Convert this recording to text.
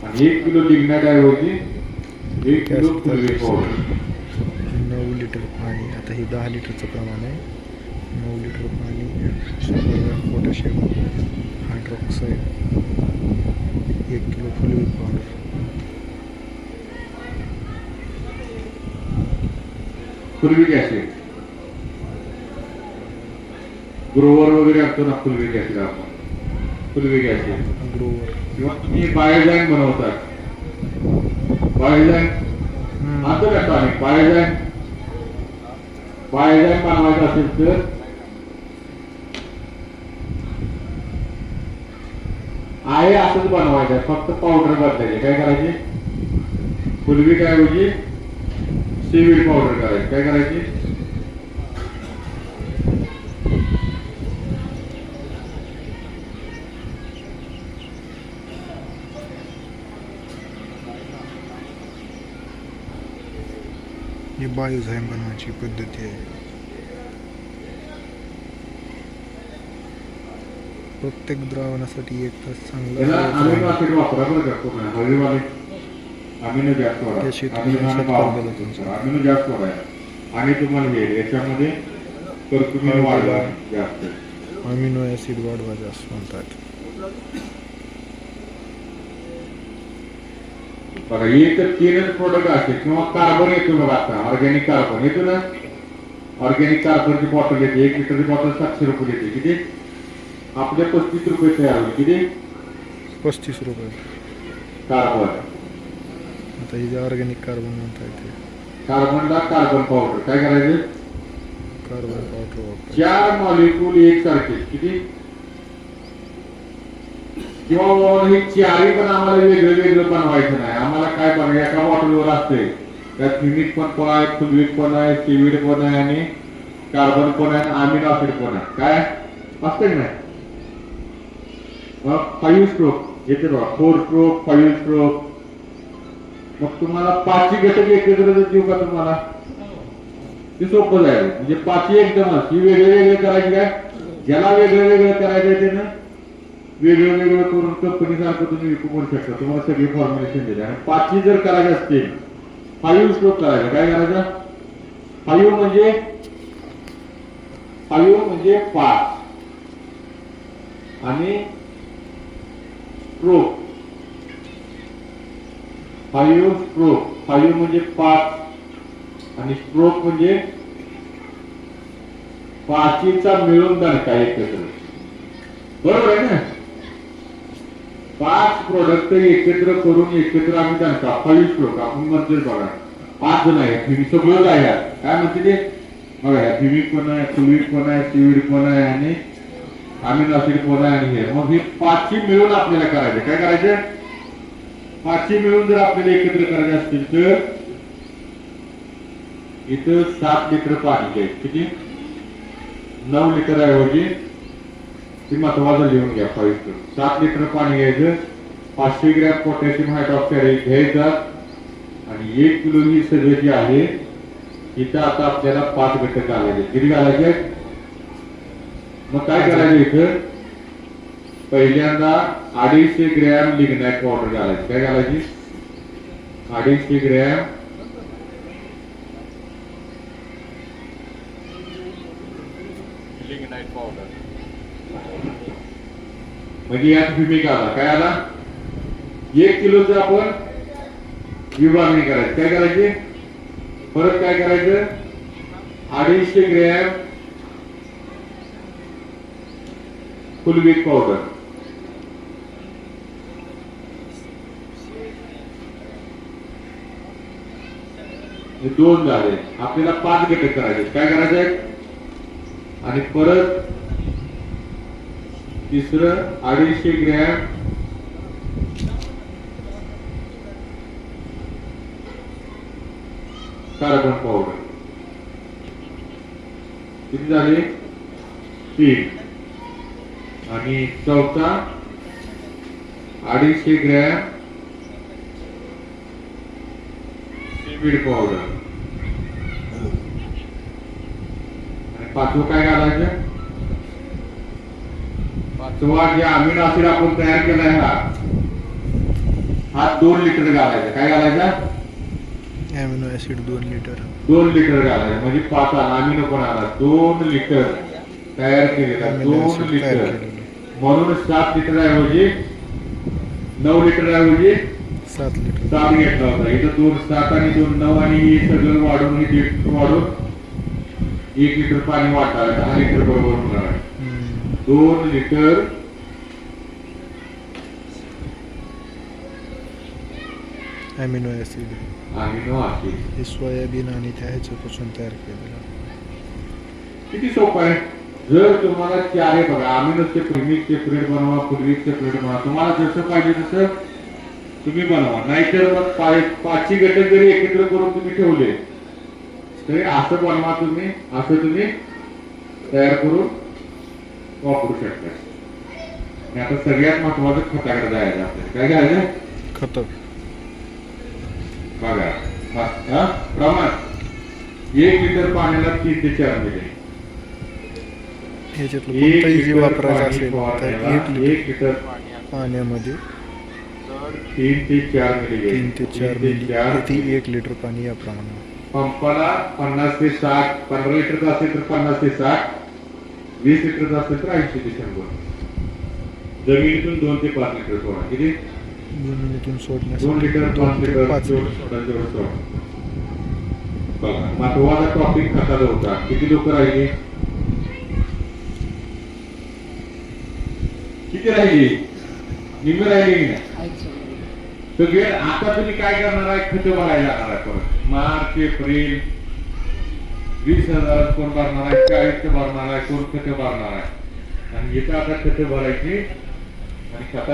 आणि 1 kilo lignite ऐवजी 1 kilo fulvate powder. 9 litre पाणी. आता हे 10 लिटरचं प्रमाण आहे. 9 लिटर पाणी, 100 gram potassium hydroxide, 1 kilo fulvate powder. फुलविक acid Grover वगैरे असतो ना, फुलविक ऍसिड आपण फुलविक ऍसिड ग्रोवर किंवा तुम्ही बायोजाईन बनवतात. बायोजाईन असं करता आम्ही बायोजाईन बनवायचं असेल तर आहे असंच बनवायचं, फक्त पावडर बदलायची. काय करायची? फुलविक ऐवजी सीवीड पावडर करायची. काय करायची? ही बायोझाईम बनवायची पद्धती आहे. प्रत्येक द्रावणासाठी 1 तास चांगला अमिनो ऍसिड वापरा बरं का पूर्ण हळदीवाले. अमिनो जास्त त्याशी वाढा, तुम्ही अमिनो जास्त वाढाय आणि तुम्हाला हे याच्यामध्ये कर्कुमिन वाढवा जास्त. अमिनो ऍसिड वाढवा जास्त म्हणतात. बघा एक तर 3च प्रोडक्ट असते किंवा कार्बन येतो बघा. आता ऑर्गॅनिक कार्बन येतो ना, ऑर्गॅनिक कार्बनची बॉटल येते. 1 लिटरची बॉटल 700 रुपये येते. किती? आपले 35 रुपये तयार होईल. किती? 35 रुपये कार्बन. आता हे जे ऑर्गॅनिक कार्बन म्हणता येते, कार्बनला कार्बन पावडर. काय करायचं? कार्बन पावडर वापर. 4 मॉलिक्यूल एकसारखे. किती? किंवा हे चारही पण आम्हाला वेगळं वेगळं बनवायचं नाही. आम्हाला काय बनवायचं? एका बॉटलवर असते. त्यात ह्युमिक पण आहे, फुलविक पण आहे, सीवीड पण आहे आणि कार्बन पण आहे, अमिनो ऍसिड पण आहे. काय असते नाही? मग 5 स्ट्रोक येते बघा. 4 स्ट्रोक, 5 स्ट्रोक. मग तुम्हाला 5 घटक एकत्र देऊ का तुम्हाला? ते सोपं जाईल. म्हणजे 5 एकदमच ही वेगळे वेगळे करायचे. काय ज्याला वेगळं वेगळं करायचं ते ना वेगळं वेगळं करून कंपनी सारखं तुम्ही विकू करू शकता. तुम्हाला सगळी फॉर्म्युलेशन दिली. आणि 5 जर करायचे असतील 5 स्ट्रोक करायचं. काय करायचं? 5 म्हणजे 5 आणि स्ट्रोक 5 स्ट्रोक. 5 म्हणजे 5 आणि स्ट्रोक म्हणजे 5चा मिळून दणका एकत्र. बरोबर आहे ना? 5 प्रोडक्ट एकत्र करून एकत्र आम्ही दणका 5 स्ट्रोक आपण म्हणतोय बघा. 5 जण आहेत. सगळं आहे. काय म्हणते ते बघा. ह्युमिक पण आहे, फुलविक पण आहे, सीवीड पण आहे आणि अमिनो ऍसिड पण आहे. आणि हे मग ही 5 मिळून आपल्याला करायचं. काय करायचं? 5 मिळून जर आपल्याला एकत्र करायचे असतील तर इथं 7 लिटर पाणी घ्यायचं. किती? 9 लिटर ऐवजी ती महत्वाचं लिहून घ्या. 7 लिटर पाणी घ्यायचं. 500 ग्रॅम पोटॅशियम हायड्रॉक्साईड घ्यायचा आणि 1 किलो ही सगळं जी आहे इथं आता आपल्याला 5 घटक घालायचे. किती घालायचे? मग काय करायचं? इथं पहिल्यांदा 250 ग्रॅम लिग्नाईट पावडर घालायची. काय घालायची? 250 ग्रॅम लिग्नाईट पावडर. म्हणजे यात ह्युमिक आला. काय आला? 1 किलोचं आपण विभागणी करायची. काय करायची? परत काय करायचं? 250 ग्रॅम फुलविक पावडर. हे 2 झाले. आपल्याला 5 घटक करायचे. काय करायचंय? आणि परत तिसरं 250 ग्रॅम कार्बन पावडर. किती झाले? 3. आणि चौथा 250 ग्रॅम सीवीड पावडर. आणि 5वं काय घालायचं? 5वा जे अमिनो ऍसिड आपण तयार केलाय हा 2 लिटर घालायचा. काय घालायचा? Amino acid 2 litre. 2 लिटर घालायचं म्हणजे 5 आला. आम्ही नको आला 2 लिटर तयार केलेला. ॲमिनो 2 ॲसिड तयार लिटर केलेलं. म्हणून 7 लिटर ऐवजी 9 लिटर ऐवजी 7 लिटर. 7 घेतला होता. इथं 2 7 आणि 2 9 आणि हे सगळं वाढून 1 लिटर वाढून 1 लिटर पाणी वाटावं. 10 लिटर बरोबर होणार आहे. 2 litre amino acid amino acid. हे सोयाबीन आणि त्या ह्याच्यापासून तयार केलेलं. किती सोपं आहे. जर तुम्हाला चार बघा अमिनो सेपरेट सेपरेट बनवा, फुडवीक सेपरेट बनवा. तुम्हाला जसं पाहिजे तसं तुम्ही बनवा. नाहीतर मग 5ची घटक जरी एकत्र करून तुम्ही ठेवले तरी असं बनवा. तुम्ही असं तुम्ही तयार करून वापरू शकता. आणि आता सगळ्यात महत्वाचं खताकडे जायचं आपल्याला. काय घ्यायचं? खतं. बघा प्रमाण 1 लिटर पाण्याला 3 ते 4 मिली. ह्याच्यातलं कोणतंही जे वापरायचं असेल तर 1 1 लिटर पाण्यामध्ये 3 ते 4 मिली. 3 ते 4 मिली ती 1 लिटर पाणी या प्रमाणात. पंपाला 50 ते 60, 15 लिटरचा असेल तर 50 ते 60, 20 लिटरचा असेल तर 80 ते 100. जमिनीतून 2 ते 5 लिटर सोडा. किती? जमिनीतून 2 लिटर 5 लिटर 5 जेवढं सोडा तेवढं सोडा. बघा महत्वाचा टॉपिक खताचा होता. किती लोक राहिली? किती राहिली? निम्मी राहिली नाही. सगळे आता तुम्ही काय करणार आहे? खत भरायला जाणार आहे. परत मार्च एप्रिल 20,000 कोण भरणार आहे, 40 भरणार आहे, कोण खत भरणार आहे. आणि इथं आता खत भरायची आणि खता